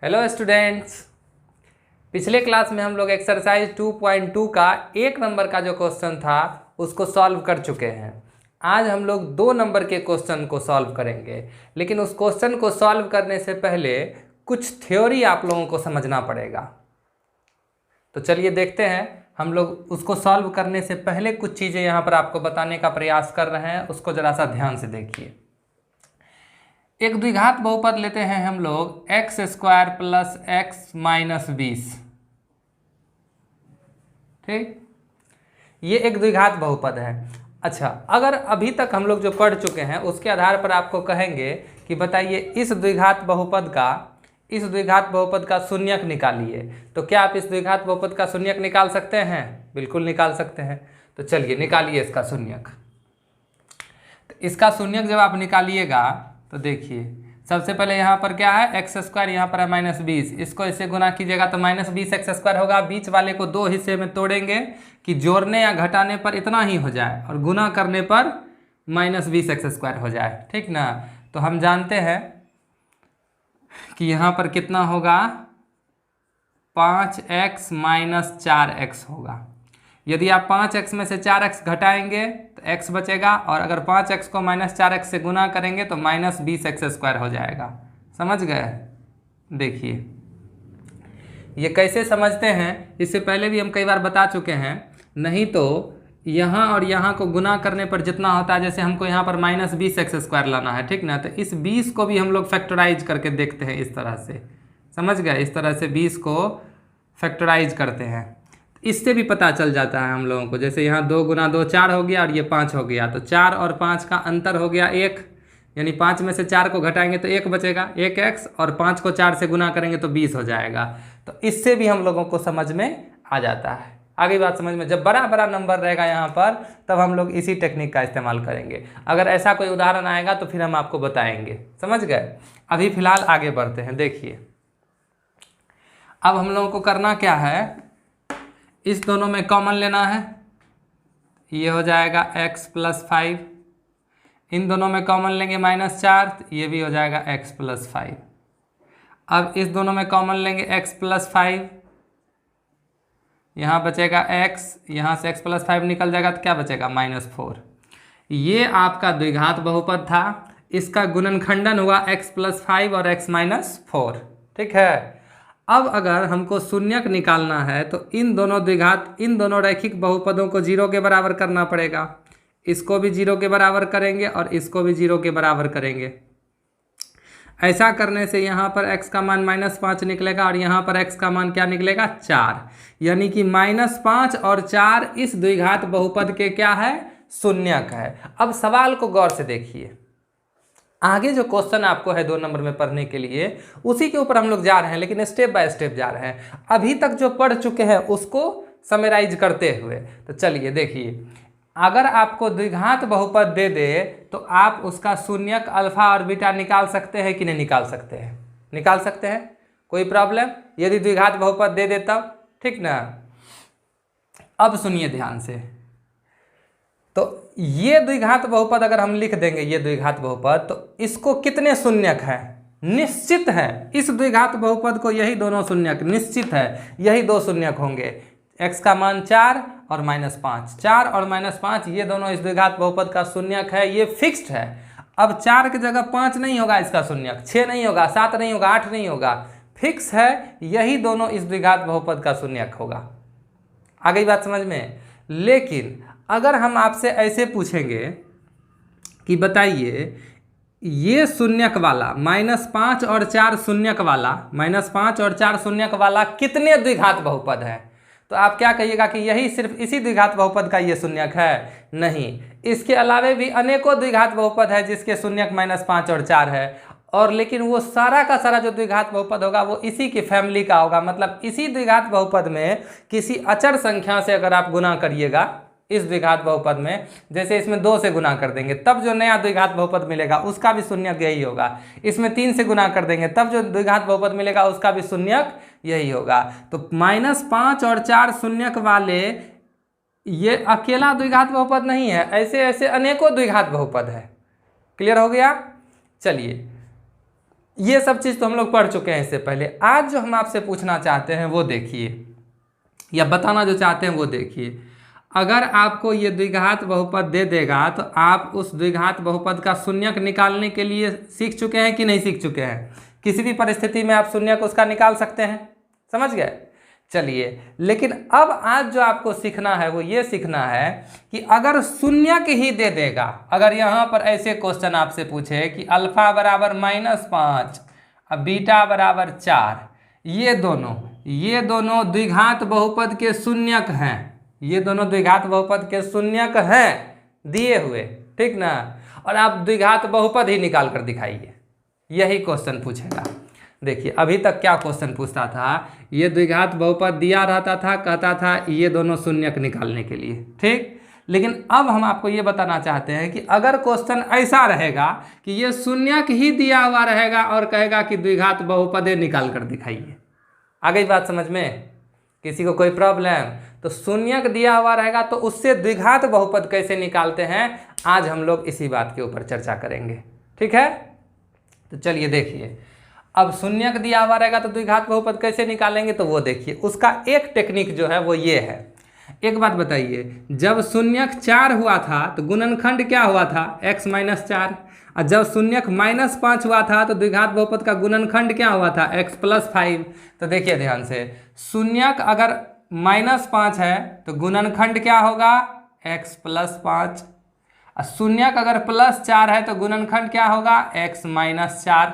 Hello students. पिछले class में हम लोग एक्सरसाइज 2.2 का 1 नंबर का जो क्वेश्चन था उसको सॉल्व कर चुके हैं। आज हम लोग 2 नंबर के क्वेश्चन को सॉल्व करेंगे, लेकिन उस क्वेश्चन को सॉल्व करने से पहले कुछ थ्योरी आप लोगों को समझना पड़ेगा। तो चलिए देखते हैं। हम लोग उसको सॉल्व करने से पहले कुछ चीज़ें यहाँ पर आपको बताने का प्रयास कर रहे हैं, उसको ज़रा सा ध्यान से देखिए। एक द्विघात बहुपद लेते हैं हम लोग x square plus x minus 20। ठीक, ये एक द्विघात बहुपद है। अच्छा, अगर अभी तक हम लोग जो पढ़ चुके हैं उसके आधार पर आपको कहेंगे कि बताइए इस द्विघात बहुपद का शून्यक निकालिए। तो क्या आप इस द्विघात बहुपद का शून्यक निकाल सकते हैं? बिल्कुल निकाल सकते हैं। तो चलिए निकालिए इसका शून्यक। तो इसका शून्यक जब आप निकालिएगा तो देखिए, सबसे पहले यहाँ पर क्या है, एक्स स्क्वायर, यहाँ पर है माइनस 20। इसको इससे गुना कीजिएगा तो माइनस 20 एक्स स्क्वायर होगा। बीच वाले को 2 हिस्से में तोड़ेंगे कि जोड़ने या घटाने पर इतना ही हो जाए और गुना करने पर माइनस 20 एक्स स्क्वायर हो जाए। ठीक ना। तो हम जानते हैं कि यहाँ पर कितना होगा, 5x माइनस 4x होगा। यदि आप 5x में से 4x घटाएंगे तो x बचेगा, और अगर 5x को माइनस 4x से गुना करेंगे तो माइनस 20 एक्स स्क्वायर हो जाएगा। समझ गए? देखिए ये कैसे समझते हैं, इससे पहले भी हम कई बार बता चुके हैं। नहीं तो यहाँ और यहाँ को गुना करने पर जितना होता है, जैसे हमको यहाँ पर माइनस 20 एक्स स्क्वायर लाना है, ठीक ना, तो इस 20 को भी हम लोग फैक्टराइज करके देखते हैं इस तरह से। समझ गए? इस तरह से 20 को फैक्टराइज करते हैं, इससे भी पता चल जाता है हम लोगों को। जैसे यहाँ 2 गुना 2 4 हो गया और ये 5 हो गया, तो 4 और 5 का अंतर हो गया 1, यानी 5 में से 4 को घटाएंगे तो 1 बचेगा, 1x, और 5 को 4 से गुना करेंगे तो 20 हो जाएगा। तो इससे भी हम लोगों को समझ में आ जाता है। आगे बात समझ में, जब बड़ा बड़ा नंबर रहेगा यहाँ पर तब हम लोग इसी टेक्निक का इस्तेमाल करेंगे। अगर ऐसा कोई उदाहरण आएगा तो फिर हम आपको बताएंगे। समझ गए? अभी फिलहाल आगे बढ़ते हैं। देखिए अब हम लोगों को करना क्या है, इस दोनों में कॉमन लेना है, ये हो जाएगा x प्लस 5। इन दोनों में कॉमन लेंगे माइनस 4, तो ये भी हो जाएगा x प्लस 5। अब इस दोनों में कॉमन लेंगे x प्लस 5, यहाँ बचेगा x, यहाँ से x प्लस 5 निकल जाएगा तो क्या बचेगा, माइनस 4। ये आपका द्विघात बहुपद था, इसका गुणनखंडन हुआ x प्लस 5 और x माइनस 4। ठीक है। अब अगर हमको शून्यक निकालना है तो इन दोनों रैखिक बहुपदों को 0 के बराबर करना पड़ेगा। इसको भी 0 के बराबर करेंगे और इसको भी 0 के बराबर करेंगे। ऐसा करने से यहाँ पर x का मान माइनस 5 निकलेगा और यहाँ पर x का मान क्या निकलेगा, 4। यानी कि माइनस 5 और 4 इस द्विघात बहुपद के क्या है, शून्यक है। अब सवाल को गौर से देखिए, आगे जो क्वेश्चन आपको है 2 नंबर में पढ़ने के लिए, उसी के ऊपर हम लोग जा रहे हैं, लेकिन स्टेप बाय स्टेप जा रहे हैं। अभी तक जो पढ़ चुके हैं उसको समराइज करते हुए। तो चलिए देखिए, अगर आपको द्विघात बहुपद दे दे तो आप उसका शून्यक अल्फा और बीटा निकाल सकते हैं कि नहीं निकाल सकते हैं? निकाल सकते हैं, कोई प्रॉब्लम? यदि द्विघात बहुपद दे दे तब, ठीक ना। अब सुनिए ध्यान से, तो ये द्विघात बहुपद अगर हम लिख देंगे, ये द्विघात बहुपद, तो इसको कितने शून्यक हैं? निश्चित है। इस द्विघात बहुपद को यही दोनों शून्यक निश्चित है, यही 2 शून्यक होंगे। x का मान 4 और माइनस 5, 4 और माइनस 5 ये दोनों इस द्विघात बहुपद का शून्यक है, ये फिक्स्ड है। अब 4 की जगह 5 नहीं होगा इसका शून्यक, 6 नहीं होगा, 7 नहीं होगा, 8 नहीं होगा, फिक्स है, यही दोनों इस द्विघात बहुपद का शून्यक होगा। आ गई बात समझ में? लेकिन अगर हम आपसे ऐसे पूछेंगे कि बताइए ये शून्यक वाला माइनस 5 और 4 शून्यक वाला, माइनस 5 और 4 शून्यक वाला कितने द्विघात बहुपद है, तो आप क्या कहिएगा कि यही सिर्फ इसी द्विघात बहुपद का ये शून्यक है? नहीं, इसके अलावे भी अनेकों द्विघात बहुपद है जिसके शून्यक माइनस 5 और 4 है, और लेकिन वो सारा का सारा जो द्विघात बहुपद होगा वो इसी की फैमिली का होगा। मतलब इसी द्विघात बहुपद में किसी अचर संख्या से अगर आप गुना करिएगा, इस द्विघात बहुपद में, जैसे इसमें 2 से गुना कर देंगे तब जो नया द्विघात बहुपद मिलेगा उसका भी शून्यक यही होगा। इसमें 3 से गुना कर देंगे तब जो द्विघात बहुपद मिलेगा उसका भी शून्यक यही होगा। तो माइनस 5 और 4 शून्यक वाले ये अकेला द्विघात बहुपद नहीं है, ऐसे ऐसे अनेकों द्विघात बहुपद है। क्लियर हो गया? चलिए ये सब चीज़ तो हम लोग पढ़ चुके हैं इससे पहले। आज जो हम आपसे पूछना चाहते हैं वो देखिए, या बताना जो चाहते हैं वो देखिए। अगर आपको ये द्विघात बहुपद दे देगा तो आप उस द्विघात बहुपद का शून्यक निकालने के लिए सीख चुके हैं कि नहीं सीख चुके हैं? किसी भी परिस्थिति में आप शून्यक उसका निकाल सकते हैं, समझ गए? चलिए, लेकिन अब आज जो आपको सीखना है वो ये सीखना है कि अगर शून्यक ही दे देगा, अगर यहाँ पर ऐसे क्वेश्चन आपसे पूछे कि अल्फा बराबर -5 और बीटा बराबर 4, ये दोनों द्विघात बहुपद के शून्यक हैं, ये दोनों द्विघात बहुपद के शून्यक हैं दिए हुए, ठीक ना? और आप द्विघात बहुपद ही निकाल कर दिखाइए, यही क्वेश्चन पूछेगा। देखिए अभी तक क्या क्वेश्चन पूछता था, ये द्विघात बहुपद दिया रहता था, कहता था ये दोनों शून्यक निकालने के लिए, ठीक। लेकिन अब हम आपको ये बताना चाहते हैं कि अगर क्वेश्चन ऐसा रहेगा कि ये शून्यक ही दिया हुआ रहेगा और कहेगा कि द्विघात बहुपदे निकाल कर दिखाइए, आ गई बात समझ में? किसी को कोई प्रॉब्लम? तो शून्यक दिया हुआ रहेगा तो उससे द्विघात बहुपद कैसे निकालते हैं, आज हम लोग इसी बात के ऊपर चर्चा करेंगे, ठीक है? तो चलिए देखिए, अब शून्यक दिया हुआ रहेगा तो द्विघात बहुपद कैसे निकालेंगे, तो वो देखिए उसका एक टेक्निक जो है वो ये है। एक बात बताइए, जब शून्यक 4 हुआ था तो गुणनखंड क्या हुआ था? x - 4। और जब शून्यक -5 हुआ था तो द्विघात बहुपद का गुणनखंड क्या हुआ था? x + 5। तो देखिए ध्यान से, शून्यक अगर -5 है तो गुणनखंड क्या होगा? x + 5। और शून्यक अगर +4 है तो गुणनखंड क्या होगा? x - 4।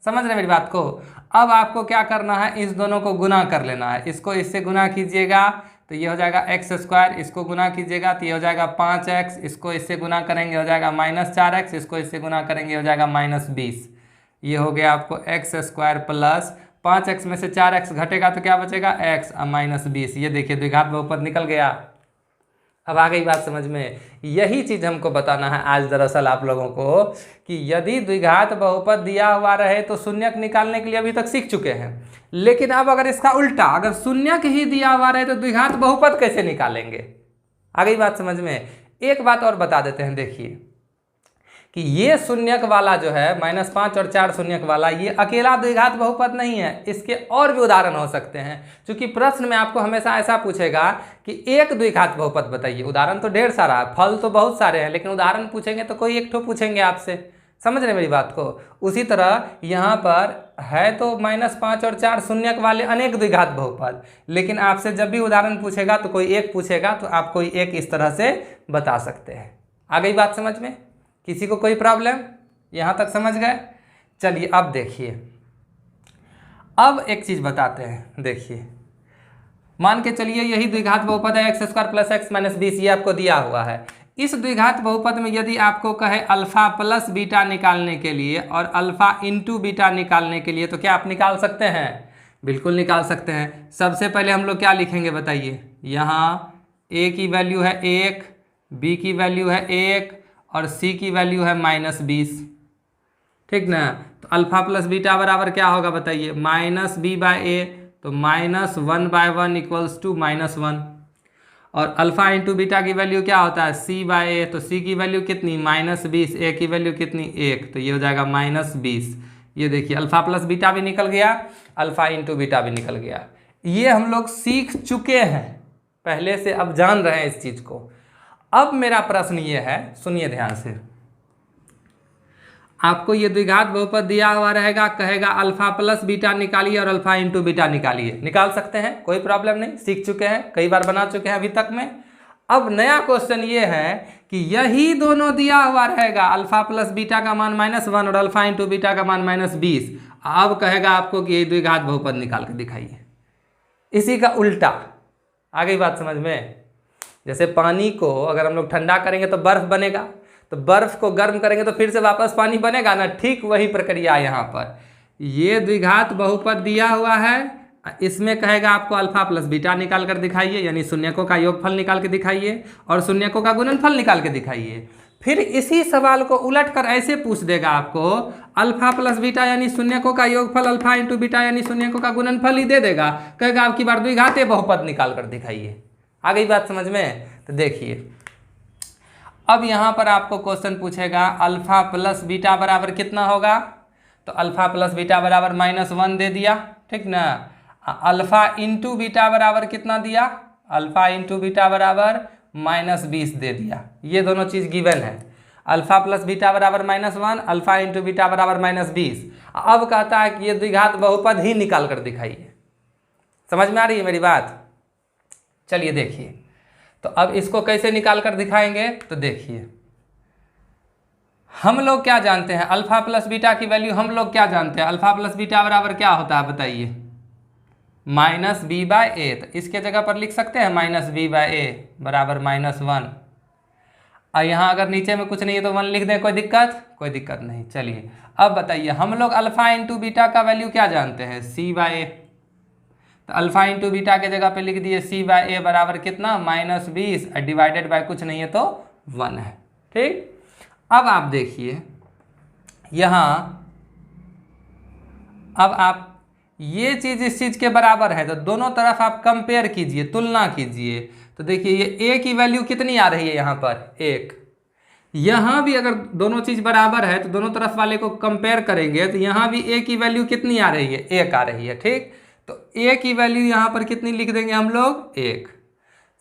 समझ रहे मेरी बात को? अब आपको क्या करना है, इस दोनों को गुना कर लेना है। इसको इससे गुना कीजिएगा तो ये हो जाएगा x², इसको गुना कीजिएगा तो ये हो जाएगा 5x, इसको इससे गुना करेंगे हो जाएगा -4x, इसको इससे गुना करेंगे हो जाएगा -20। ये हो गया आपको x² प्लस 5x में से 4x घटेगा तो क्या बचेगा? x और -20। ये देखिए द्विघात बहुपद निकल गया। अब आ गई बात समझ में? यही चीज़ हमको बताना है आज दरअसल आप लोगों को कि यदि द्विघात बहुपद दिया हुआ रहे तो शून्यक निकालने के लिए अभी तक सीख चुके हैं, लेकिन अब अगर इसका उल्टा, अगर शून्यक ही दिया हुआ रहे तो द्विघात बहुपद कैसे निकालेंगे? आ गई बात समझ में? एक बात और बता देते हैं, देखिए कि ये शून्यक वाला जो है -5 और 4 शून्यक वाला, ये अकेला द्विघात बहुपद नहीं है, इसके और भी उदाहरण हो सकते हैं। क्योंकि प्रश्न में आपको हमेशा ऐसा पूछेगा कि एक द्विघात बहुपद बताइए। उदाहरण तो ढेर सारा है, फल तो बहुत सारे हैं, लेकिन उदाहरण पूछेंगे तो कोई एक ठो पूछेंगे आपसे। समझ रहे मेरी बात को? उसी तरह यहाँ पर है तो -5 और 4 शून्यक वाले अनेक द्विघात बहुपद, लेकिन आपसे जब भी उदाहरण पूछेगा तो कोई एक पूछेगा तो आप कोई एक इस तरह से बता सकते हैं। आ गई बात समझ में? किसी को कोई प्रॉब्लम? यहाँ तक समझ गए? चलिए अब देखिए, अब एक चीज़ बताते हैं। देखिए मान के चलिए यही द्विघात बहुपद है x² प्लस x - 20, ये आपको दिया हुआ है। इस द्विघात बहुपद में यदि आपको कहे अल्फा प्लस बीटा निकालने के लिए और अल्फा इंटू बीटा निकालने के लिए, तो क्या आप निकाल सकते हैं? बिल्कुल निकाल सकते हैं। सबसे पहले हम लोग क्या लिखेंगे बताइए? यहाँ a की वैल्यू है 1, b की वैल्यू है 1 और c की वैल्यू है -20, ठीक ना? तो अल्फा प्लस बीटा बराबर क्या होगा बताइए? -b/a, तो -1/1 = -1। और अल्फा इंटू बीटा की वैल्यू क्या होता है? c/a, तो c की वैल्यू कितनी? -20, a की वैल्यू कितनी? 1, तो ये हो जाएगा -20। ये देखिए अल्फा प्लस बीटा भी निकल गया, अल्फा इंटू बीटा भी निकल गया। ये हम लोग सीख चुके हैं पहले से, अब जान रहे हैं इस चीज़ को। अब मेरा प्रश्न ये है, सुनिए ध्यान से, आपको ये द्विघात बहुपद दिया हुआ रहेगा, कहेगा अल्फा प्लस बीटा निकालिए और अल्फा इंटू बीटा निकालिए। निकाल सकते हैं, कोई प्रॉब्लम नहीं, सीख चुके हैं, कई बार बना चुके हैं अभी तक में। अब नया क्वेश्चन ये है कि यही दोनों दिया हुआ रहेगा, अल्फा प्लस बीटा का मान -1 और अल्फा इंटू बीटा का मान -20। अब कहेगा आपको कि ये द्विघात बहुपद निकाल के दिखाइए। इसी का उल्टा। आ गई बात समझ में? जैसे पानी को अगर हम लोग ठंडा करेंगे तो बर्फ बनेगा, तो बर्फ को गर्म करेंगे तो फिर से वापस पानी बनेगा ना, ठीक वही प्रक्रिया यहाँ पर। ये द्विघात बहुपद दिया हुआ है, इसमें कहेगा आपको अल्फा प्लस बीटा निकाल कर दिखाइए, यानी शून्यकों का योगफल निकाल के दिखाइए और शून्यकों का गुणनफल निकाल के दिखाइए। फिर इसी सवाल को उलट कर ऐसे पूछ देगा आपको, अल्फा प्लस बीटा यानी शून्यकों का योगफल, अल्फा इंटू बीटा यानी शून्यकों का गुणनफल ही दे देगा, कहेगा आपकी बार द्विघाते बहुपद निकाल कर दिखाइए। आ गई बात समझ में? तो देखिए अब यहाँ पर आपको क्वेश्चन पूछेगा अल्फा प्लस बीटा बराबर कितना होगा, तो अल्फा प्लस बीटा बराबर -1 दे दिया, ठीक ना। अल्फा इंटू बीटा बराबर कितना दिया, अल्फा इंटू बीटा बराबर -20 दे दिया। ये दोनों चीज़ गिवन है, अल्फा प्लस बीटा बराबर -1, अल्फा इंटू बीटा बराबर -20। अब कहता है कि ये द्विघात बहुपद ही निकाल कर दिखाइए। समझ में आ रही है मेरी बात? चलिए देखिए, तो अब इसको कैसे निकाल कर दिखाएंगे, तो देखिए हम लोग क्या जानते हैं, अल्फा प्लस बीटा की वैल्यू हम लोग क्या जानते हैं, अल्फा प्लस बीटा बराबर क्या होता है बताइए, -b/a। तो इसके जगह पर लिख सकते हैं -b/a बराबर -1। और यहाँ अगर नीचे में कुछ नहीं है तो 1 लिख दें, कोई दिक्कत नहीं। चलिए अब बताइए, हम लोग अल्फा इंटू बीटा का वैल्यू क्या जानते हैं, c/a। तो अल्फा इंटू बीटा के जगह पे लिख दिए c/a बराबर कितना, -20, डिवाइडेड बाय कुछ नहीं है तो 1 है, ठीक। अब आप देखिए यहाँ, अब आप ये चीज़ इस चीज़ के बराबर है तो दोनों तरफ आप कंपेयर कीजिए, तुलना कीजिए। तो देखिए ये a की वैल्यू कितनी आ रही है यहाँ पर, 1। यहाँ भी अगर दोनों चीज़ बराबर है तो दोनों तरफ वाले को कंपेयर करेंगे तो यहाँ भी a की वैल्यू कितनी आ रही है, 1 आ रही है, ठीक। तो a की वैल्यू यहाँ पर कितनी लिख देंगे हम लोग, 1।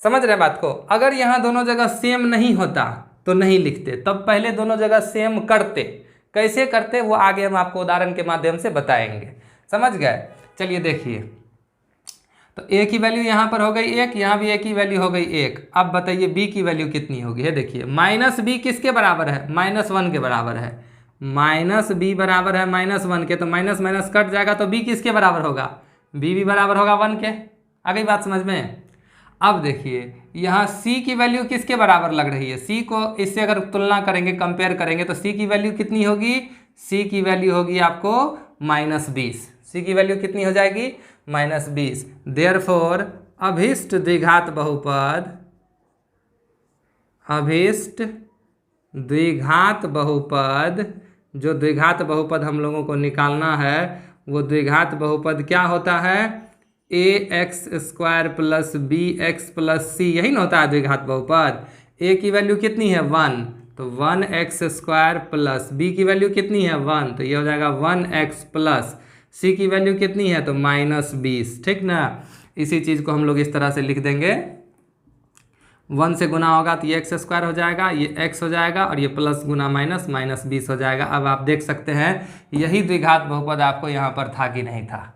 समझ रहे बात को? अगर यहाँ दोनों जगह सेम नहीं होता तो नहीं लिखते, तब पहले दोनों जगह सेम करते। कैसे करते वो आगे हम आपको उदाहरण के माध्यम से बताएंगे, समझ गए। चलिए देखिए, तो a की वैल्यू यहाँ पर हो गई 1, यहाँ भी a की वैल्यु हो गई 1। अब बताइए b की वैल्यू कितनी होगी, है देखिए -b किसके बराबर है, -1 के बराबर है। -b बराबर है -1 के, तो माइनस माइनस कट जाएगा तो b किसके बराबर होगा, b भी बराबर होगा 1 के। आ गई बात समझ में? अब देखिए यहाँ c की वैल्यू किसके बराबर लग रही है, c को इससे अगर तुलना करेंगे, कंपेयर करेंगे तो c की वैल्यू कितनी होगी, c की वैल्यू होगी आपको -20। c की वैल्यू कितनी हो जाएगी, -20। देयरफॉर अभिष्ट द्विघात बहुपद, अभिष्ट द्विघात बहुपद, जो द्विघात बहुपद हम लोगों को निकालना है वो द्विघात बहुपद क्या होता है, ax² + bx + c, यही ना होता है द्विघात बहुपद। a की वैल्यू कितनी है, 1, तो 1x² + b की वैल्यू कितनी है, 1, तो ये हो जाएगा 1x + c की वैल्यू कितनी है, तो -20, ठीक ना। इसी चीज़ को हम लोग इस तरह से लिख देंगे, 1 से गुना होगा तो ये x² हो जाएगा, ये x हो जाएगा, और ये प्लस गुना माइनस -20 हो जाएगा। अब आप देख सकते हैं यही द्विघात बहुपद आपको यहाँ पर था कि नहीं था।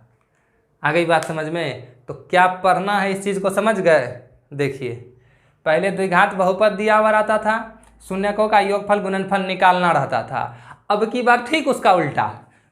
आ गई बात समझ में? तो क्या पढ़ना है इस चीज़ को, समझ गए? देखिए पहले द्विघात बहुपद दिया हुआ रहता था, शून्यकों का योगफल गुणनफल निकालना रहता था। अब की बार ठीक उसका उल्टा,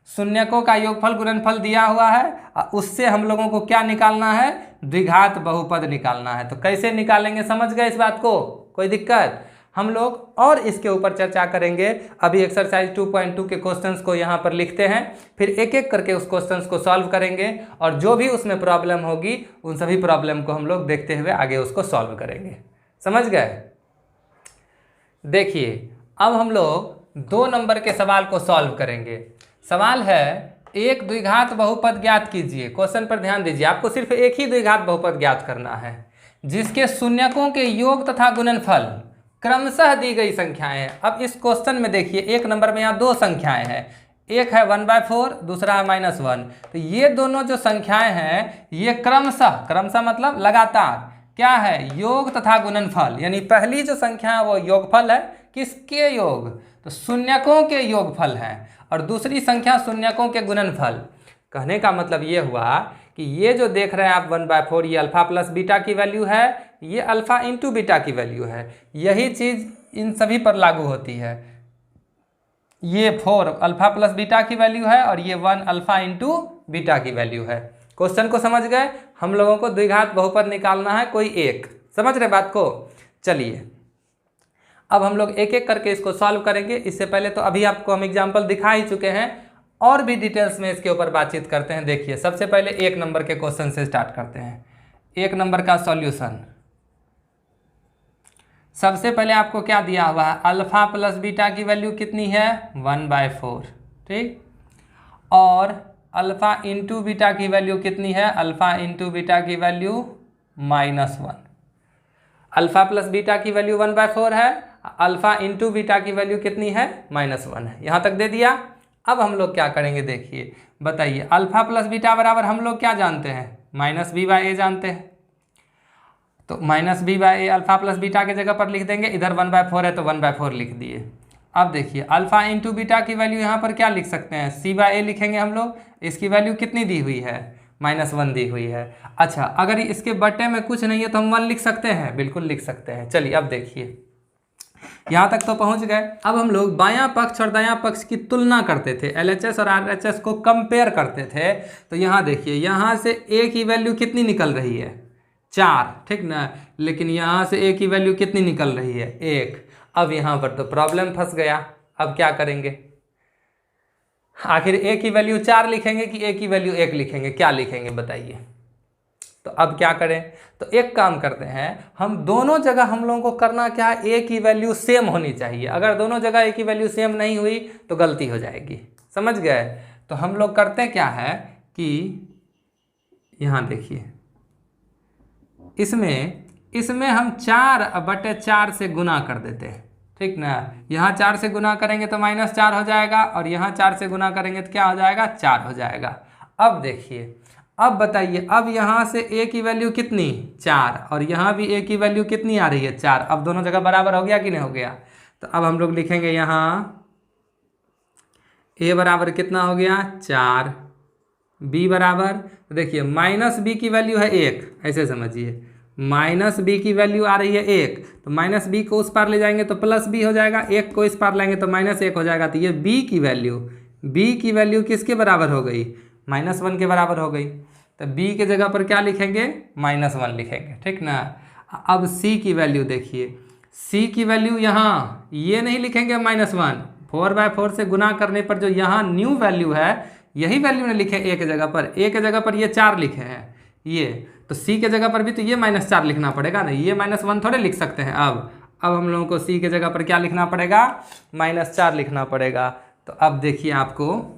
शून्यकों का योगफल गुणनफल दिया हुआ है, उससे हम लोगों को क्या निकालना है, द्विघात बहुपद निकालना है। तो कैसे निकालेंगे, समझ गए इस बात को? कोई दिक्कत? हम लोग और इसके ऊपर चर्चा करेंगे। अभी एक्सरसाइज 2.2 के क्वेश्चंस को यहाँ पर लिखते हैं, फिर एक एक करके उस क्वेश्चंस को सॉल्व करेंगे, और जो भी उसमें प्रॉब्लम होगी उन सभी प्रॉब्लम को हम लोग देखते हुए आगे उसको सॉल्व करेंगे। समझ गए? देखिए अब हम लोग 2 नंबर के सवाल को सॉल्व करेंगे। सवाल है, एक द्विघात बहुपद ज्ञात कीजिए। क्वेश्चन पर ध्यान दीजिए, आपको सिर्फ एक ही द्विघात बहुपद ज्ञात करना है जिसके शून्यकों के योग तथा गुणनफल क्रमशः दी गई संख्याएं हैं। अब इस क्वेश्चन में देखिए, एक नंबर में यहाँ 2 संख्याएं हैं, एक है 1/4, दूसरा है -1। तो ये दोनों जो संख्याएं हैं ये क्रमशः मतलब लगातार क्या है, योग तथा गुणनफल। यानी पहली जो संख्या है वो योगफल है, किसके योग, तो शून्यकों के योगफल है, और दूसरी संख्या शून्यकों के गुणनफल। कहने का मतलब ये हुआ कि ये जो देख रहे हैं आप 1/4, ये अल्फा प्लस बीटा की वैल्यू है, ये अल्फा इंटू बीटा की वैल्यू है। यही चीज़ इन सभी पर लागू होती है। ये 4 अल्फा प्लस बीटा की वैल्यू है और ये 1 अल्फा इंटू बीटा की वैल्यू है। क्वेश्चन को समझ गए? हम लोगों को द्विघात बहुपद निकालना है कोई एक। समझ रहे बात को? चलिए अब हम लोग एक एक करके इसको सॉल्व करेंगे। इससे पहले तो अभी आपको हम एग्जाम्पल दिखा ही चुके हैं, और भी डिटेल्स में इसके ऊपर बातचीत करते हैं। देखिए सबसे पहले 1 नंबर के क्वेश्चन से स्टार्ट करते हैं। 1 नंबर का सॉल्यूशन, सबसे पहले आपको क्या दिया हुआ है, अल्फा प्लस बीटा की वैल्यू कितनी है, 1/4, ठीक, और अल्फा इंटू बीटा की वैल्यू कितनी है, अल्फा इंटू बीटा की वैल्यू -1। अल्फा प्लस बीटा की वैल्यू 1/4 है, अल्फा इंटू बीटा की वैल्यू कितनी है, -1 है। यहाँ तक दे दिया। अब हम लोग क्या करेंगे देखिए, बताइए, अल्फा प्लस बीटा बराबर हम लोग क्या जानते हैं, माइनस बी बाई ए जानते हैं। तो minus b by a alpha plus beta के जगह पर लिख देंगे, इधर 1/4 है तो 1/4 लिख दिए। अब देखिए अल्फा इंटू बीटा की वैल्यू यहाँ पर क्या लिख सकते हैं, सी बाई ए लिखेंगे हम लोग। इसकी वैल्यू कितनी दी हुई है, -1 दी हुई है। अच्छा, अगर इसके बट्टे में कुछ नहीं है तो हम 1 लिख सकते हैं, बिल्कुल लिख सकते हैं। चलिए अब देखिए, यहाँ तक तो पहुँच गए। अब हम लोग बायां पक्ष और दायां पक्ष की तुलना करते थे, LHS और RHS को कंपेयर करते थे। तो यहाँ देखिए, यहाँ से ए की वैल्यू कितनी निकल रही है, 4, ठीक ना, लेकिन यहाँ से ए की वैल्यू कितनी निकल रही है, 1। अब यहाँ पर तो प्रॉब्लम फंस गया। अब क्या करेंगे, आखिर ए की वैल्यू 4 लिखेंगे कि ए की वैल्यू 1 लिखेंगे, क्या लिखेंगे बताइए। तो अब क्या करें, तो एक काम करते हैं, हम दोनों जगह हम लोगों को करना क्या है, ए की वैल्यू सेम होनी चाहिए। अगर दोनों जगह ए की वैल्यू सेम नहीं हुई तो गलती हो जाएगी, समझ गए। तो हम लोग करते क्या है कि यहाँ देखिए, इसमें हम 4/4 से गुना कर देते हैं, ठीक ना। यहाँ 4 से गुना करेंगे तो -4 हो जाएगा, और यहाँ 4 से गुना करेंगे तो क्या हो जाएगा, 4 हो जाएगा। अब देखिए, अब बताइए, अब यहाँ से ए की वैल्यू कितनी, 4, और यहाँ भी ए की वैल्यू कितनी आ रही है, 4। अब दोनों जगह बराबर हो गया कि नहीं हो गया। तो अब हम लोग लिखेंगे यहाँ ए बराबर कितना हो गया, 4, बी बराबर, तो देखिए माइनस बी की वैल्यू है 1, ऐसे समझिए, माइनस बी की वैल्यू आ रही है 1, तो माइनस बी को उस पार ले जाएंगे तो प्लस बी हो जाएगा, 1 को इस पार लाएंगे तो -1 हो जाएगा। तो ये बी की वैल्यू किसके बराबर हो गई, -1 के बराबर हो गई। तो बी के जगह पर क्या लिखेंगे, -1 लिखेंगे, ठीक ना। अब सी की वैल्यू देखिए, सी की वैल्यू यहाँ ये नहीं लिखेंगे -1, 4/4 से गुना करने पर जो यहाँ न्यू वैल्यू है, यही वैल्यू ने लिखे ए के जगह पर। ए के जगह पर ये 4 लिखे हैं ये, तो सी के जगह पर भी तो ये -4 लिखना पड़ेगा ना, ये -1 थोड़े लिख सकते हैं। अब हम लोगों को सी के जगह पर क्या लिखना पड़ेगा, -4 लिखना पड़ेगा। तो अब देखिए, आपको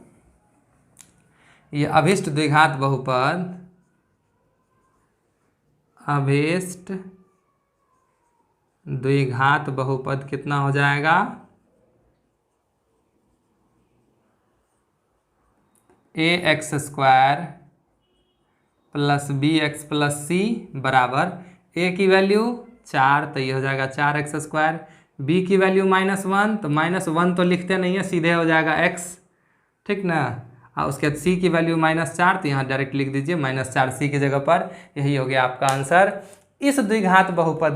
ये अभिष्ट द्विघात बहुपद कितना हो जाएगा, ax² + bx + c बराबर, a की वैल्यू 4, तो ये हो जाएगा 4x², b की वैल्यू -1, तो -1 तो लिखते नहीं है, सीधे हो जाएगा x, ठीक ना। और उसके बाद c की वैल्यू -4, तो यहाँ डायरेक्ट लिख दीजिए -4 c की जगह पर। यही हो गया आपका आंसर। इस द्विघात बहुपद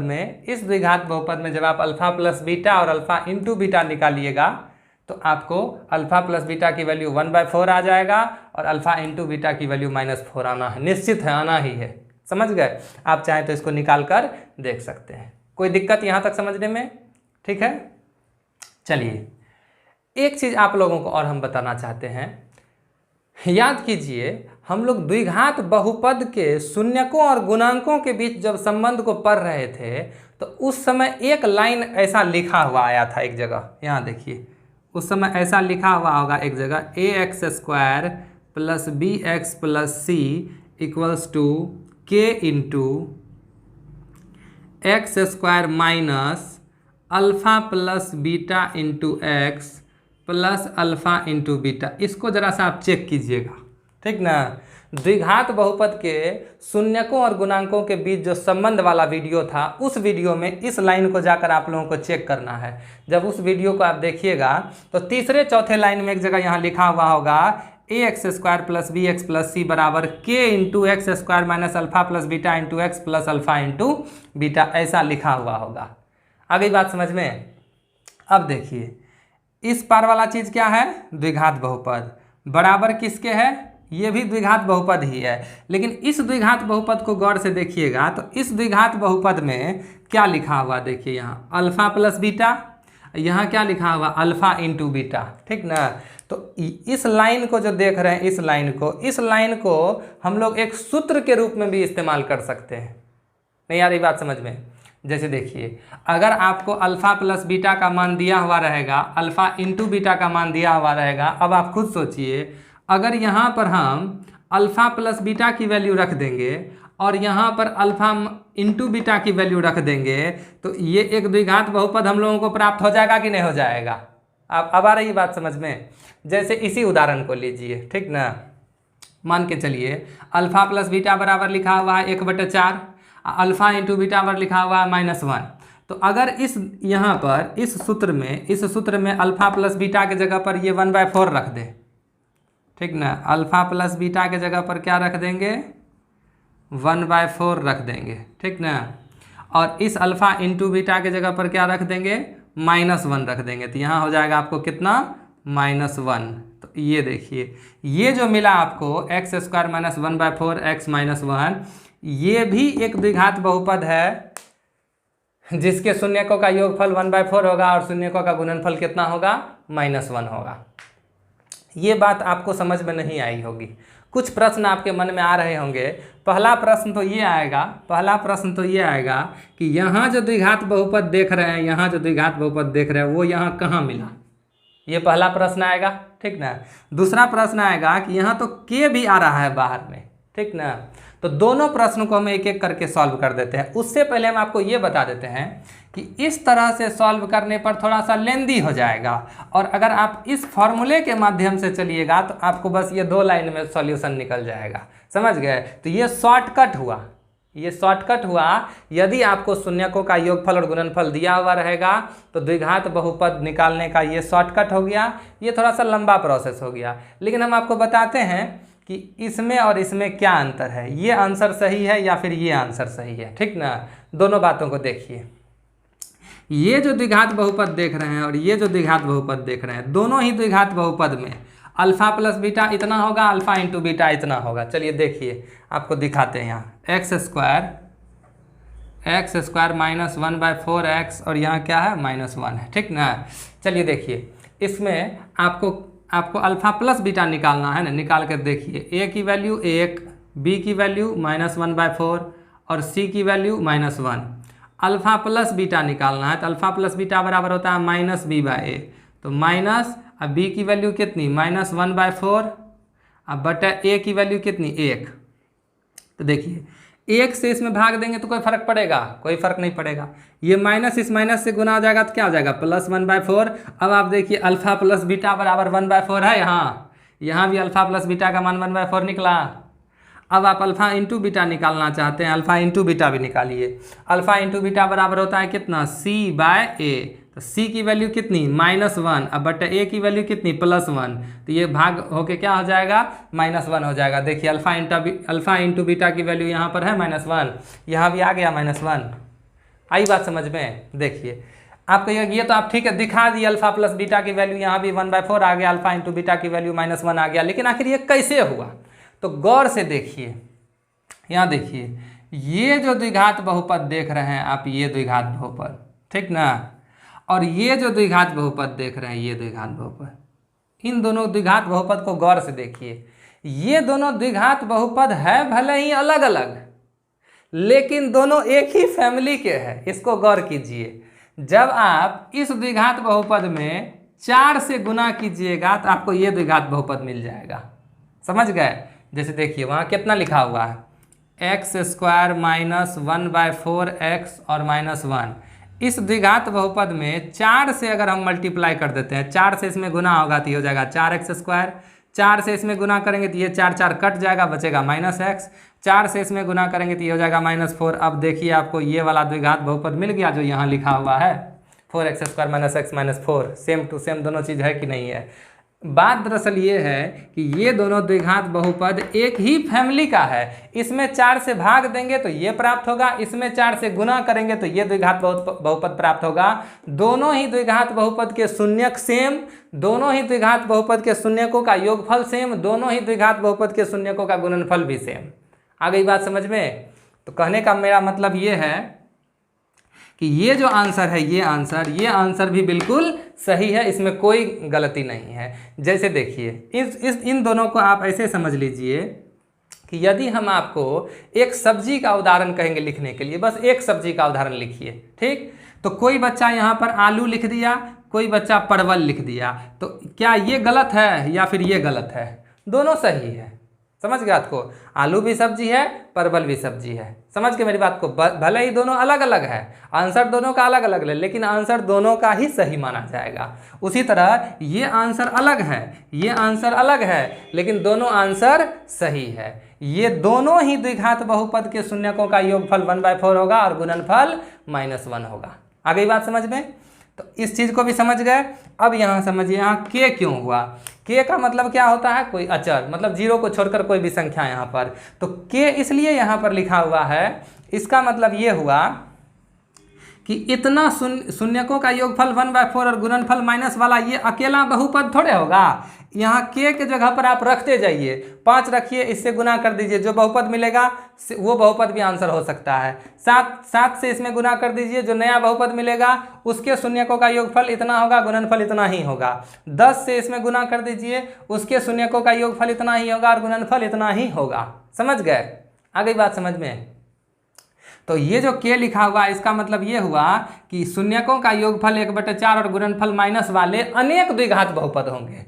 में जब आप अल्फा प्लस बीटा और अल्फा इंटू बीटा निकालिएगा तो आपको अल्फा प्लस बीटा की वैल्यू 1/4 आ जाएगा, और अल्फा इंटू बीटा की वैल्यू -4 आना है, निश्चित है, आना ही है, समझ गए। आप चाहें तो इसको निकाल कर देख सकते हैं, कोई दिक्कत यहाँ तक समझने में, ठीक है। चलिए, एक चीज़ आप लोगों को और हम बताना चाहते हैं, याद कीजिए, हम लोग द्विघात बहुपद के शून्यकों और गुणांकों के बीच जब संबंध को पढ़ रहे थे तो उस समय एक लाइन ऐसा लिखा हुआ आया था एक जगह, यहाँ देखिए, उस समय ऐसा लिखा हुआ होगा एक जगह, ax² + bx + c = k × x² minus alpha plus beta × x plus alpha × beta. इसको ज़रा सा आप चेक कीजिएगा, ठीक ना। द्विघात बहुपद के शून्यकों और गुणांकों के बीच जो संबंध वाला वीडियो था, उस वीडियो में इस लाइन को जाकर आप लोगों को चेक करना है। जब उस वीडियो को आप देखिएगा तो तीसरे चौथे लाइन में एक जगह यहाँ लिखा हुआ होगा ax² + bx + c बराबर k × x² minus alpha plus beta × x plus alpha × beta, ऐसा लिखा हुआ होगा। आ गई बात समझ में। अब देखिए, इस पार वाला चीज़ क्या है, द्विघात बहुपद, बराबर किसके है, ये भी द्विघात बहुपद ही है। लेकिन इस द्विघात बहुपद को गौर से देखिएगा तो इस द्विघात बहुपद में क्या लिखा हुआ, देखिए यहाँ अल्फा प्लस बीटा, यहाँ क्या लिखा हुआ, अल्फा × बीटा, ठीक ना। तो इस लाइन को जो देख रहे हैं, इस लाइन को हम लोग एक सूत्र के रूप में भी इस्तेमाल कर सकते हैं। नहीं आ रही बात समझ में। जैसे देखिए, अगर आपको अल्फा प्लस बीटा का मान दिया हुआ रहेगा, अल्फा × बीटा का मान दिया हुआ रहेगा, अब आप खुद सोचिए, अगर यहाँ पर हम अल्फा प्लस बीटा की वैल्यू रख देंगे और यहाँ पर अल्फा × बीटा की वैल्यू रख देंगे तो ये एक द्विघात बहुपद हम लोगों को प्राप्त हो जाएगा कि नहीं हो जाएगा, अब आ रही बात समझ में। जैसे इसी उदाहरण को लीजिए, ठीक ना, मान के चलिए अल्फा प्लस बीटा बराबर लिखा हुआ है 1/4, अल्फा इंटू बीटा बराबर लिखा हुआ है -1। तो अगर इस यहाँ पर इस सूत्र में अल्फा प्लस बीटा के जगह पर ये 1/4 रख दे, ठीक ना, अल्फा प्लस बीटा के जगह पर क्या रख देंगे, 1/4 रख देंगे, ठीक ना, और इस अल्फा इंटू बीटा के जगह पर क्या रख देंगे, -1 रख देंगे। तो यहाँ हो जाएगा आपको कितना, -1। तो ये देखिए, ये जो मिला आपको x² - 1/4 x - 1, ये भी एक द्विघात बहुपद है जिसके शून्यकों का योगफल 1/4 होगा और शून्यकों का गुणनफल कितना होगा, -1 होगा। ये बात आपको समझ में नहीं आई होगी, कुछ प्रश्न आपके मन में आ रहे होंगे। पहला प्रश्न तो ये आएगा कि यहाँ जो द्विघात बहुपद देख रहे हैं, वो यहाँ कहाँ मिला, ये पहला प्रश्न आएगा, ठीक ना। दूसरा प्रश्न आएगा कि यहाँ तो k भी आ रहा है बाहर में, ठीक ना। तो दोनों प्रश्नों को हम एक एक करके सॉल्व कर देते हैं। उससे पहले हम आपको ये बता देते हैं कि इस तरह से सॉल्व करने पर थोड़ा सा लेंदी हो जाएगा, और अगर आप इस फॉर्मूले के माध्यम से चलिएगा तो आपको बस ये 2 लाइन में सॉल्यूशन निकल जाएगा, समझ गए। तो ये शॉर्टकट हुआ। यदि आपको शून्यकों का योगफल और गुणनफल दिया हुआ रहेगा तो द्विघात बहुपद निकालने का ये शॉर्टकट हो गया। ये थोड़ा सा लंबा प्रोसेस हो गया, लेकिन हम आपको बताते हैं कि इसमें और इसमें क्या अंतर है, ये आंसर सही है या फिर ये आंसर सही है, ठीक ना। दोनों बातों को देखिए, ये जो द्विघात बहुपद देख रहे हैं और ये जो द्विघात बहुपद देख रहे हैं, दोनों ही द्विघात बहुपद में अल्फा प्लस बीटा इतना होगा, अल्फा इंटू बीटा इतना होगा। चलिए देखिए, आपको दिखाते हैं। यहाँ x² -1/4x और यहाँ क्या है, -1 है, ठीक ना। चलिए देखिए, इसमें आपको अल्फा प्लस बीटा निकालना है ना, निकाल कर देखिए। a की वैल्यू 1, b की वैल्यू -1/4 और c की वैल्यू -1। अल्फा प्लस बीटा निकालना है तो अल्फा प्लस बीटा बराबर होता है -b/a। तो माइनस, अब b की वैल्यू कितनी, -1/4, अब बटा a की वैल्यू कितनी, 1। तो देखिए, 1 से इसमें भाग देंगे तो कोई फर्क पड़ेगा, कोई फर्क नहीं पड़ेगा। ये माइनस इस माइनस से गुना हो जाएगा तो क्या हो जाएगा, +1/4। अब आप देखिए, अल्फा प्लस बीटा बराबर 1/4 है। यहाँ भी अल्फा प्लस बीटा का मान 1/4 निकला। अब आप अल्फा इंटू बीटा निकालना चाहते हैं, अल्फा इंटू बीटा भी निकालिए। अल्फा इंटू बीटा बराबर होता है कितना, c/a। तो c की वैल्यू कितनी, -1, अब बटे a की वैल्यू कितनी, +1। तो ये भाग होके क्या हो जाएगा, -1 हो जाएगा। देखिए, अल्फा इंटू बीटा की वैल्यू यहाँ पर है -1, यहाँ भी आ गया -1। आई बात समझ में। देखिए, आपको ये तो आप ठीक है दिखा दिए, अल्फा प्लस बीटा की वैल्यू यहाँ भी 1/4 आ गया, अल्फा इंटू बीटा की वैल्यू -1 आ गया। लेकिन आखिर ये कैसे हुआ, तो गौर से देखिए। यहाँ देखिए, ये जो द्विघात बहुपद देख रहे हैं आप, ये द्विघात बहुपद, ठीक ना, और ये जो द्विघात बहुपद देख रहे हैं, ये द्विघात बहुपद, इन दोनों द्विघात बहुपद को गौर से देखिए। ये दोनों द्विघात बहुपद है भले ही अलग अलग, लेकिन दोनों एक ही फैमिली के हैं। इसको गौर कीजिए। जब आप इस द्विघात बहुपद में 4 से गुना कीजिएगा तो आपको ये द्विघात बहुपद मिल जाएगा, समझ गए। जैसे देखिए, वहाँ कितना लिखा हुआ है, x² - 1/4x और -1। इस द्विघात बहुपद में 4 से अगर हम मल्टीप्लाई कर देते हैं, 4 से इसमें गुना होगा तो ये हो जाएगा 4x²। 4 से इसमें गुना करेंगे तो ये 4 कट जाएगा, बचेगा -x। 4 से इसमें गुना करेंगे तो ये हो जाएगा -4। अब देखिए, आपको ये वाला द्विघात बहुपद मिल गया जो यहाँ लिखा हुआ है, 4x² - x - 4। Same to same दोनों चीज़ है कि नहीं है। बात दरअसल ये है कि ये दोनों द्विघात बहुपद एक ही फैमिली का है। इसमें 4 से भाग देंगे तो ये प्राप्त होगा, इसमें 4 से गुना करेंगे तो ये द्विघात बहुपद प्राप्त होगा। दोनों ही द्विघात बहुपद के शून्यक सेम, दोनों ही द्विघात बहुपद के शून्यकों का योगफल सेम, दोनों ही द्विघात बहुपद के शून्यकों का गुणनफल भी सेम। आ गई बात समझ में। तो कहने का मेरा मतलब ये है कि ये जो आंसर है, ये आंसर भी बिल्कुल सही है, इसमें कोई गलती नहीं है। जैसे देखिए, इन दोनों को आप ऐसे समझ लीजिए कि यदि हम आपको एक सब्जी का उदाहरण कहेंगे लिखने के लिए, बस एक सब्जी का उदाहरण लिखिए, ठीक। तो कोई बच्चा यहाँ पर आलू लिख दिया, कोई बच्चा परवल लिख दिया, तो क्या ये गलत है या फिर ये गलत है? दोनों सही है, समझ गए बात को? आलू भी सब्जी है, परवल भी सब्जी है। समझ के मेरी बात को? भले ही दोनों अलग अलग है, आंसर दोनों का अलग अलग है, लेकिन आंसर दोनों का ही सही माना जाएगा। उसी तरह ये आंसर अलग है, ये आंसर अलग है, लेकिन दोनों आंसर सही है। ये दोनों ही द्विघात बहुपद के शून्यकों का योगफल 1/4 होगा और गुणनफल -1 होगा। आ गई बात समझ में? तो इस चीज को भी समझ गए। अब यहाँ समझिए, यहाँ के क्यों हुआ? के का मतलब क्या होता है? कोई अचर, मतलब जीरो को छोड़कर कोई भी संख्या यहाँ पर। तो के इसलिए यहाँ पर लिखा हुआ है, इसका मतलब ये हुआ कि इतना शून्यकों का योगफल 1/4 और गुणनफल माइनस वाला ये अकेला बहुपद थोड़े होगा। यहाँ के जगह पर आप रखते जाइए, 5 रखिए, इससे गुना कर दीजिए, जो बहुपद मिलेगा वो बहुपद भी आंसर हो सकता है। 7 से इसमें गुना कर दीजिए, जो नया बहुपद मिलेगा उसके शून्यकों का योगफल इतना होगा, गुणनफल इतना ही होगा। 10 से इसमें गुना कर दीजिए, उसके शून्यकों का योगफल इतना ही होगा और गुणनफल इतना ही होगा। समझ गए? आ गई बात समझ में? तो ये जो के लिखा हुआ, इसका मतलब ये हुआ कि शून्यकों का योगफल 1/4 और गुणनफल माइनस वाले अनेक द्विघात बहुपद होंगे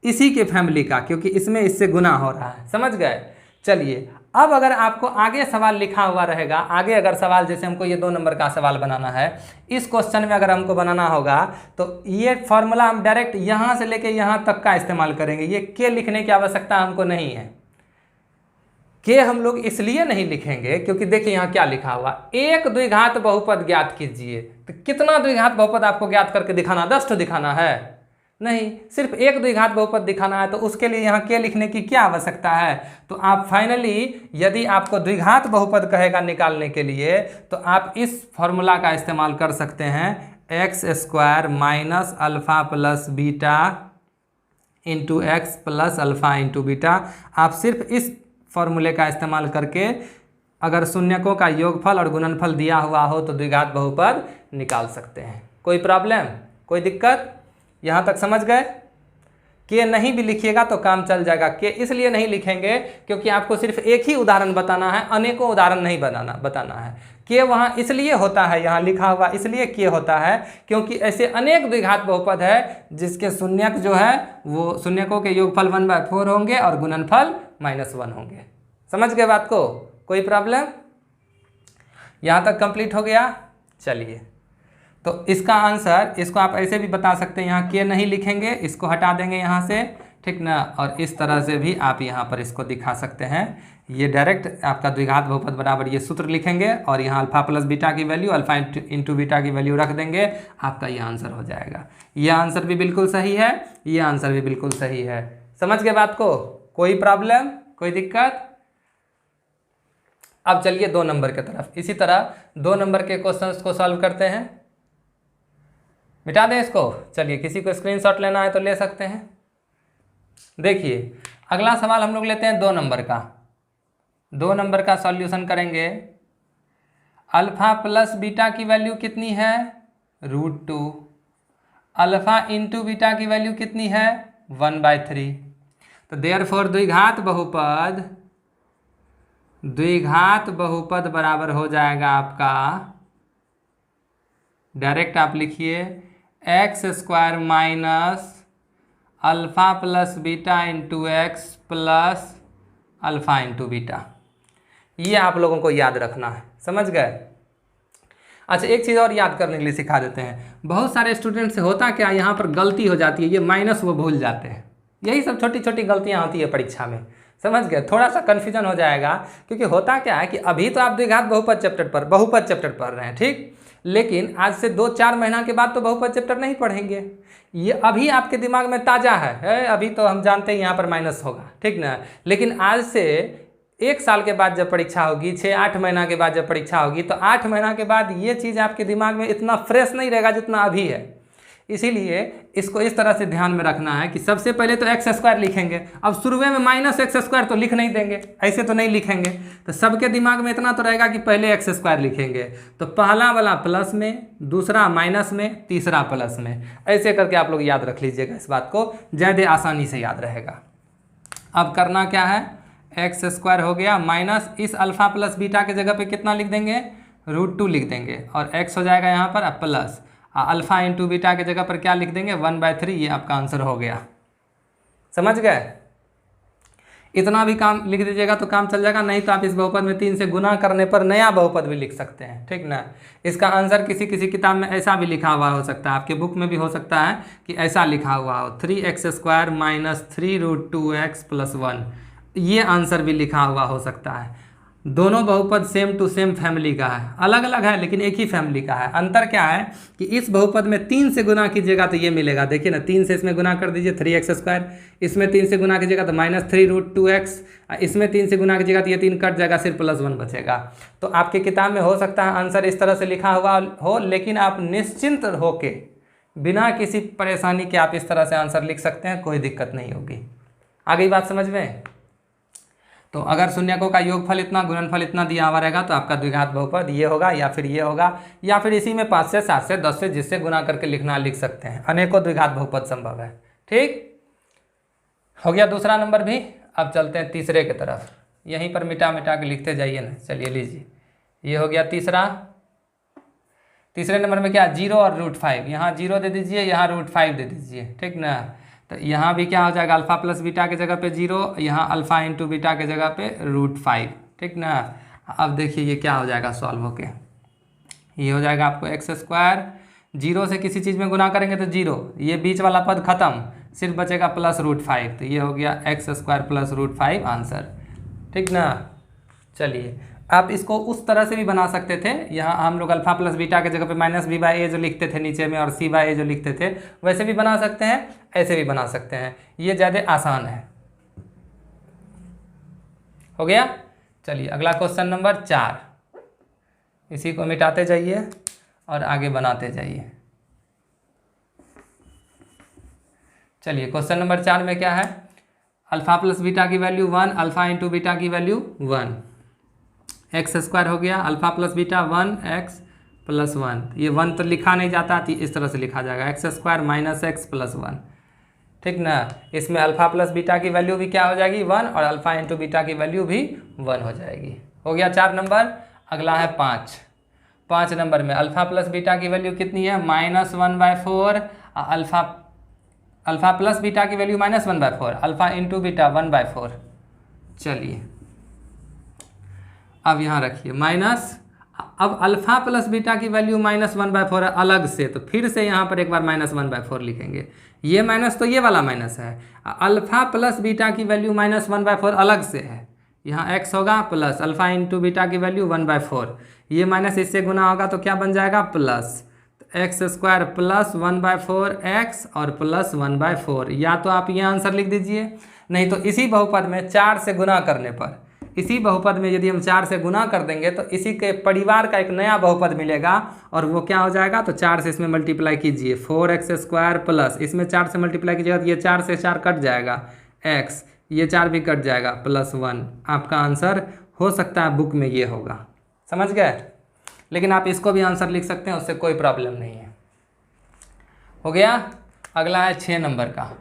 इसी के फैमिली का, क्योंकि इसमें इससे गुना हो रहा है। समझ गए? चलिए, अब अगर आपको आगे सवाल लिखा हुआ रहेगा, आगे अगर सवाल जैसे हमको ये 2 नंबर का सवाल बनाना है, इस क्वेश्चन में अगर हमको बनाना होगा तो ये फॉर्मूला हम डायरेक्ट यहाँ से लेके यहाँ तक का इस्तेमाल करेंगे। ये के लिखने की आवश्यकता हमको नहीं है। के हम लोग इसलिए नहीं लिखेंगे क्योंकि देखिए यहाँ क्या लिखा हुआ, एक द्विघात बहुपद ज्ञात कीजिए। तो कितना द्विघात बहुपद आपको ज्ञात करके दिखाना? 10 तो दिखाना है? नहीं, सिर्फ एक द्विघात बहुपद दिखाना है। तो उसके लिए यहाँ के लिखने की क्या आवश्यकता है? तो आप फाइनली यदि आपको द्विघात बहुपद कहेगा निकालने के लिए, तो आप इस फॉर्मूला का इस्तेमाल कर सकते हैं, x² minus alpha plus beta into x plus alpha into beta. आप सिर्फ इस फॉर्मूले का इस्तेमाल करके अगर शून्यकों का योगफल और गुणनफल दिया हुआ हो तो द्विघात बहुपद निकाल सकते हैं। कोई प्रॉब्लम, कोई दिक्कत? यहाँ तक समझ गए? के नहीं भी लिखिएगा तो काम चल जाएगा। के इसलिए नहीं लिखेंगे क्योंकि आपको सिर्फ एक ही उदाहरण बताना है, अनेकों उदाहरण नहीं बताना है। के वहाँ इसलिए होता है, यहाँ लिखा हुआ इसलिए के होता है क्योंकि ऐसे अनेक द्विघात बहुपद है जिसके शून्यक जो है वो शून्यकों के योगफल 1/4 होंगे और गुणनफल -1 होंगे। समझ गए बात को? कोई प्रॉब्लम? यहाँ तक कंप्लीट हो गया? चलिए, तो इसका आंसर, इसको आप ऐसे भी बता सकते हैं, यहाँ के नहीं लिखेंगे, इसको हटा देंगे यहाँ से, ठीक ना? और इस तरह से भी आप यहाँ पर इसको दिखा सकते हैं। ये डायरेक्ट आपका द्विघात बहुपद बराबर ये सूत्र लिखेंगे और यहाँ अल्फा प्लस बीटा की वैल्यू, अल्फा इंटू बीटा की वैल्यू रख देंगे, आपका ये आंसर हो जाएगा। ये आंसर भी बिल्कुल सही है, ये आंसर भी बिल्कुल सही है। समझ गए बात को? कोई प्रॉब्लम, कोई दिक्कत? अब चलिए 2 नंबर की तरफ। इसी तरह 2 नंबर के क्वेश्चंस को सॉल्व करते हैं। मिटा दें इसको? चलिए, किसी को स्क्रीनशॉट लेना है तो ले सकते हैं। देखिए, अगला सवाल हम लोग लेते हैं 2 नंबर का। 2 नंबर का सॉल्यूशन करेंगे। अल्फा प्लस बीटा की वैल्यू कितनी है? √2। अल्फा इंटू बीटा की वैल्यू कितनी है? 1/3। तो देयरफॉर द्विघात बहुपद बराबर हो जाएगा आपका, डायरेक्ट आप लिखिए x² minus alpha plus beta into x plus alpha into beta. ये आप लोगों को याद रखना है। समझ गए? अच्छा, एक चीज़ और याद करने के लिए सिखा देते हैं। बहुत सारे स्टूडेंट से होता क्या, यहाँ पर गलती हो जाती है, ये माइनस वो भूल जाते हैं। यही सब छोटी छोटी गलतियाँ होती है परीक्षा में। समझ गए? थोड़ा सा कन्फ्यूजन हो जाएगा क्योंकि होता क्या है कि अभी तो आप द्विघात बहुपद चैप्टर पढ़ रहे हैं, ठीक, लेकिन आज से 2-4 महीना के बाद तो बहुपद चैप्टर नहीं पढ़ेंगे। ये अभी आपके दिमाग में ताज़ा है, अभी तो हम जानते हैं यहाँ पर माइनस होगा, ठीक ना? लेकिन आज से 1 साल के बाद जब परीक्षा होगी, 6-8 महीना के बाद जब परीक्षा होगी, तो 8 महीना के बाद ये चीज़ आपके दिमाग में इतना फ्रेश नहीं रहेगा जितना अभी है। इसीलिए इसको इस तरह से ध्यान में रखना है कि सबसे पहले तो x² लिखेंगे। अब शुरू में -x² तो लिख नहीं देंगे, ऐसे तो नहीं लिखेंगे। तो सबके दिमाग में इतना तो रहेगा कि पहले x² लिखेंगे। तो पहला वाला प्लस में, दूसरा माइनस में, तीसरा प्लस में, ऐसे करके आप लोग याद रख लीजिएगा। इस बात को ज़्यादा आसानी से याद रहेगा। अब करना क्या है, x² हो गया माइनस इस अल्फा प्लस बीटा के जगह पे कितना लिख देंगे? √2 लिख देंगे और x हो जाएगा यहाँ पर प्लस अल्फा इंटू बीटा के जगह पर क्या लिख देंगे? 1/3। ये आपका आंसर हो गया। समझ गए? इतना भी काम लिख दीजिएगा तो काम चल जाएगा, नहीं तो आप इस बहुपद में 3 से गुना करने पर नया बहुपद भी लिख सकते हैं, ठीक ना। इसका आंसर किसी किसी किताब में ऐसा भी लिखा हुआ हो सकता है, आपके बुक में भी हो सकता है कि ऐसा लिखा हुआ हो 3x² माइनस 3√2x + 1, ये आंसर भी लिखा हुआ हो सकता है। दोनों बहुपद सेम टू सेम फैमिली का है, अलग अलग है लेकिन एक ही फैमिली का है। अंतर क्या है कि इस बहुपद में 3 से गुना कीजिएगा तो ये मिलेगा, देखिए ना, 3 से इसमें गुना कर दीजिए 3x², इसमें 3 से गुना कीजिएगा तो -3√2x, इसमें 3 से गुना कीजिएगा तो ये 3 कट जाएगा, सिर्फ +1 बचेगा। तो आपकी किताब में हो सकता है आंसर इस तरह से लिखा हुआ हो, लेकिन आप निश्चिंत होके बिना किसी परेशानी के आप इस तरह से आंसर लिख सकते हैं, कोई दिक्कत नहीं होगी। आ गई बात समझ में। तो अगर शून्यकों का योगफल इतना, गुणनफल इतना दिया हुआ रहेगा तो आपका द्विघात बहुपद ये होगा, या फिर ये होगा, या फिर इसी में 5 से 7 से 10 से जिससे गुना करके लिखना लिख सकते हैं। अनेकों द्विघात बहुपद संभव है। ठीक हो गया दूसरा नंबर भी। अब चलते हैं तीसरे की तरफ, यहीं पर मिटा मिटा के लिखते जाइए ना। चलिए लीजिए, ये हो गया तीसरा। तीसरे नंबर में क्या, 0 और √5, यहाँ 0 दे दीजिए, यहाँ √5 दे दीजिए, ठीक ना। तो यहाँ भी क्या हो जाएगा, अल्फा प्लस बीटा के जगह पे 0, यहाँ अल्फा इंटू बीटा के जगह पे √5, ठीक ना। अब देखिए ये क्या हो जाएगा सॉल्व होके, ये हो जाएगा आपको x², 0 से किसी चीज़ में गुना करेंगे तो 0, ये बीच वाला पद खत्म, सिर्फ बचेगा +√5, तो ये हो गया x² + √5 आंसर, ठीक ना। चलिए आप इसको उस तरह से भी बना सकते थे, यहाँ हम लोग अल्फा प्लस बीटा के जगह पे -b/a जो लिखते थे नीचे में और c/a जो लिखते थे, वैसे भी बना सकते हैं, ऐसे भी बना सकते हैं, ये ज़्यादा आसान है। हो गया। चलिए अगला क्वेश्चन नंबर 4, इसी को मिटाते जाइए और आगे बनाते जाइए। चलिए क्वेश्चन नंबर 4 में क्या है, अल्फा प्लस बीटा की वैल्यू 1, अल्फा इंटू बीटा की वैल्यू 1, x² हो गया, अल्फा प्लस बीटा 1x + 1, ये 1 तो लिखा नहीं जाता, तो इस तरह से लिखा जाएगा x² - x + 1, ठीक ना। इसमें अल्फा प्लस बीटा की वैल्यू भी क्या हो जाएगी 1, और अल्फा इंटू बीटा की वैल्यू भी 1 हो जाएगी। हो गया 4 नंबर। अगला है 5 नंबर में अल्फा प्लस बीटा की वैल्यू कितनी है, -1/4, अल्फा प्लस बीटा की वैल्यू -1/4, अल्फा इंटू बीटा 1/4। चलिए अब यहाँ रखिए माइनस, अब अल्फा प्लस बीटा की वैल्यू -1/4 है अलग से, तो फिर से यहाँ पर एक बार -1/4 लिखेंगे, ये माइनस तो ये वाला माइनस है, अल्फा प्लस बीटा की वैल्यू -1/4 अलग से है, यहाँ x होगा प्लस अल्फा इंटू बीटा की वैल्यू 1/4, ये माइनस इससे गुना होगा तो क्या बन जाएगा प्लस, x² + 1/4x और प्लस 1/4, या तो आप ये आंसर लिख दीजिए, नहीं तो इसी बहुपद में 4 से गुना करने पर, इसी बहुपद में यदि हम 4 से गुना कर देंगे तो इसी के परिवार का एक नया बहुपद मिलेगा, और वो क्या हो जाएगा, तो 4 से इसमें मल्टीप्लाई कीजिए, 4x² प्लस, इसमें 4 से मल्टीप्लाई कीजिएगा तो ये 4 से 4 कट जाएगा, x, ये 4 भी कट जाएगा, +1। आपका आंसर हो सकता है बुक में ये होगा, समझ गए, लेकिन आप इसको भी आंसर लिख सकते हैं, उससे कोई प्रॉब्लम नहीं है। हो गया। अगला है 6 नंबर का।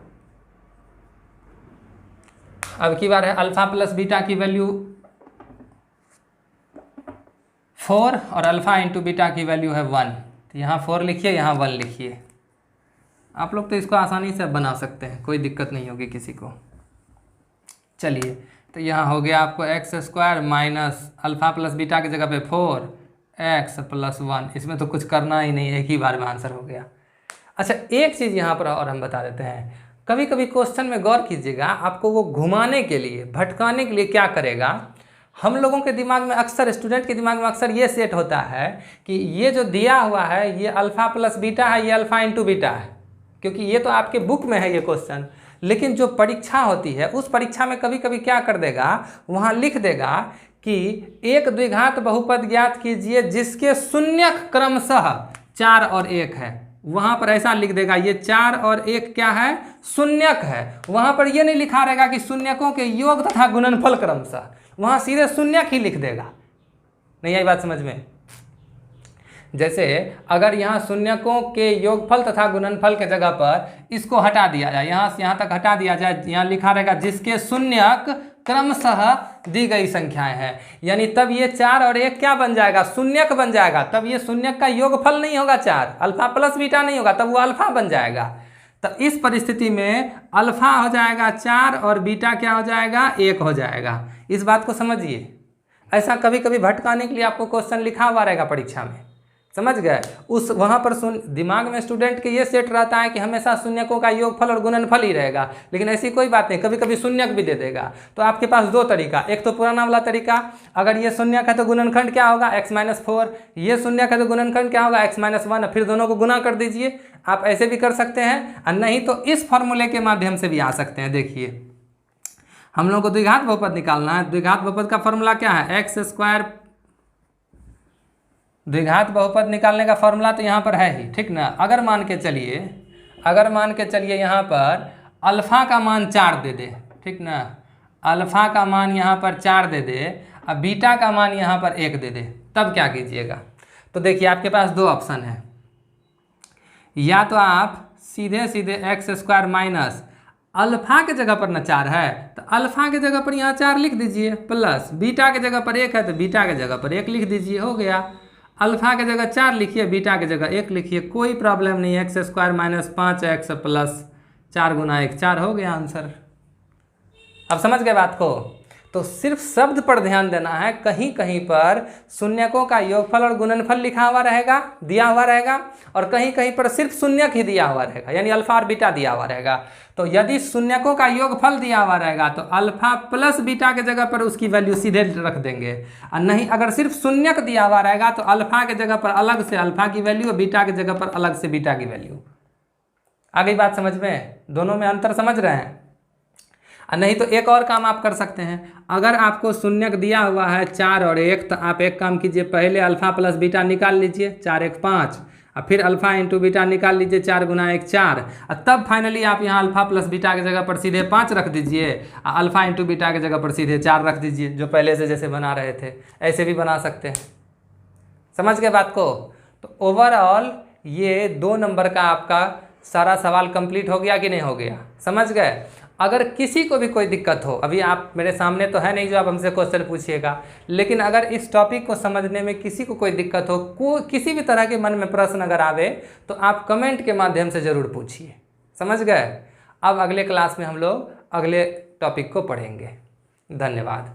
अब की बार है अल्फा प्लस बीटा की वैल्यू 4 और अल्फा इंटू बीटा की वैल्यू है 1, तो यहाँ 4 लिखिए, यहाँ 1 लिखिए। आप लोग तो इसको आसानी से बना सकते हैं, कोई दिक्कत नहीं होगी किसी को। चलिए तो यहाँ हो गया आपको x² minus alpha plus beta की जगह पे 4x + 1, इसमें तो कुछ करना ही नहीं, एक ही बार में आंसर हो गया। अच्छा एक चीज़ यहाँ पर और हम बता देते हैं, कभी कभी क्वेश्चन में गौर कीजिएगा, आपको वो घुमाने के लिए, भटकाने के लिए क्या करेगा, हम लोगों के दिमाग में अक्सर, स्टूडेंट के दिमाग में अक्सर ये सेट होता है कि ये जो दिया हुआ है ये अल्फा प्लस बीटा है, ये अल्फा इंटू बीटा है, क्योंकि ये तो आपके बुक में है ये क्वेश्चन, लेकिन जो परीक्षा होती है उस परीक्षा में कभी कभी क्या कर देगा, वहाँ लिख देगा कि एक द्विघात बहुपद ज्ञात कीजिए जिसके शून्यक क्रमशः 4 और 1 है, वहाँ पर ऐसा लिख देगा, ये 4 और 1 क्या है, शून्यक है। वहाँ पर ये नहीं लिखा रहेगा कि शून्यकों के योग तथा गुणनफल क्रमशः, वहाँ सीधे शून्यक ही लिख देगा। नहीं आई बात समझ में। जैसे अगर यहाँ शून्यकों के योगफल तथा गुणनफल के जगह पर इसको हटा दिया जाए, यहाँ से यहाँ तक हटा दिया जाए, यहाँ लिखा रहेगा जिसके शून्यक क्रमशः दी गई संख्याएं हैं, यानी तब ये 4 और 1 क्या बन जाएगा, शून्यक बन जाएगा। तब ये शून्यक का योगफल नहीं होगा 4, अल्फा प्लस बीटा नहीं होगा, तब वो अल्फा बन जाएगा। तो इस परिस्थिति में अल्फा हो जाएगा 4 और बीटा क्या हो जाएगा 1 हो जाएगा। इस बात को समझिए। ऐसा कभी कभी भटकाने के लिए आपको क्वेश्चन लिखा हुआ रहेगा परीक्षा में, समझ गए। उस वहाँ पर दिमाग में स्टूडेंट के ये सेट रहता है कि हमेशा शून्यकों का योगफल और गुणनफल ही रहेगा, लेकिन ऐसी कोई बात नहीं, कभी कभी शून्यक भी दे देगा। तो आपके पास दो तरीका, एक तो पुराना वाला तरीका, अगर ये शून्यक है तो गुणनखंड क्या होगा x-4, ये शून्यक है तो गुणनखंड क्या होगा x-1, फिर दोनों को गुना कर दीजिए। आप ऐसे भी कर सकते हैं और नहीं तो इस फॉर्मूले के माध्यम से भी आ सकते हैं। देखिए हम लोग को द्विघात बहुपद निकालना है। द्विघात बहुपद का फॉर्मूला क्या है, x²। द्विघात बहुपद निकालने का फॉर्मूला तो यहाँ पर है ही, ठीक ना। अगर मान के चलिए यहाँ पर अल्फा का मान 4 दे दे, ठीक ना, अल्फा का मान यहाँ पर 4 दे दे और बीटा का मान यहाँ पर 1 दे दे, तब क्या कीजिएगा। तो देखिए आपके पास दो ऑप्शन है, या तो आप सीधे x² माइनस अल्फा के जगह पर ना 4 है तो अल्फा के जगह पर यहाँ 4 लिख दीजिए, प्लस बीटा के जगह पर 1 है तो बीटा के जगह पर 1 लिख दीजिए, हो गया। अल्फा के जगह 4 लिखिए, बीटा के जगह 1 लिखिए, कोई प्रॉब्लम नहीं। x² माइनस 5x प्लस 4 गुना 1 4 हो गया आंसर। अब समझ गए बात को। तो सिर्फ शब्द पर ध्यान देना है, कहीं कहीं पर शून्यकों का योगफल और गुणनफल लिखा हुआ रहेगा, दिया हुआ रहेगा, और कहीं कहीं पर सिर्फ शून्यक ही दिया हुआ रहेगा, यानी अल्फा और बीटा दिया हुआ रहेगा। तो यदि शून्यकों का योगफल दिया हुआ रहेगा तो अल्फा प्लस बीटा के जगह पर उसकी वैल्यू सीधे रख देंगे, और नहीं अगर सिर्फ शून्यक दिया हुआ रहेगा तो अल्फा के जगह पर अलग से अल्फा की वैल्यू और बीटा की जगह पर अलग से बीटा की वैल्यू। आ गई बात समझ में, दोनों में अंतर समझ रहे हैं। नहीं तो एक और काम आप कर सकते हैं, अगर आपको शून्यक दिया हुआ है 4 और 1 तो आप एक काम कीजिए, पहले अल्फा प्लस बीटा निकाल लीजिए, 4 1 5, और फिर अल्फा इंटू बीटा निकाल लीजिए, 4 गुना 1 4, और तब फाइनली आप यहाँ अल्फा प्लस बीटा की जगह पर सीधे 5 रख दीजिए, अल्फा इंटू बीटा की जगह पर सीधे 4 रख दीजिए, जो पहले से जैसे बना रहे थे ऐसे भी बना सकते हैं। समझ गए बात को। तो ओवरऑल ये 2 नंबर का आपका सारा सवाल कंप्लीट हो गया कि नहीं हो गया, समझ गए। अगर किसी को भी कोई दिक्कत हो, अभी आप मेरे सामने तो है नहीं जो आप हमसे क्वेश्चन पूछिएगा, लेकिन अगर इस टॉपिक को समझने में किसी को कोई दिक्कत हो, किसी भी तरह के मन में प्रश्न अगर आवे तो आप कमेंट के माध्यम से ज़रूर पूछिए, समझ गए। अब अगले क्लास में हम लोग अगले टॉपिक को पढ़ेंगे। धन्यवाद।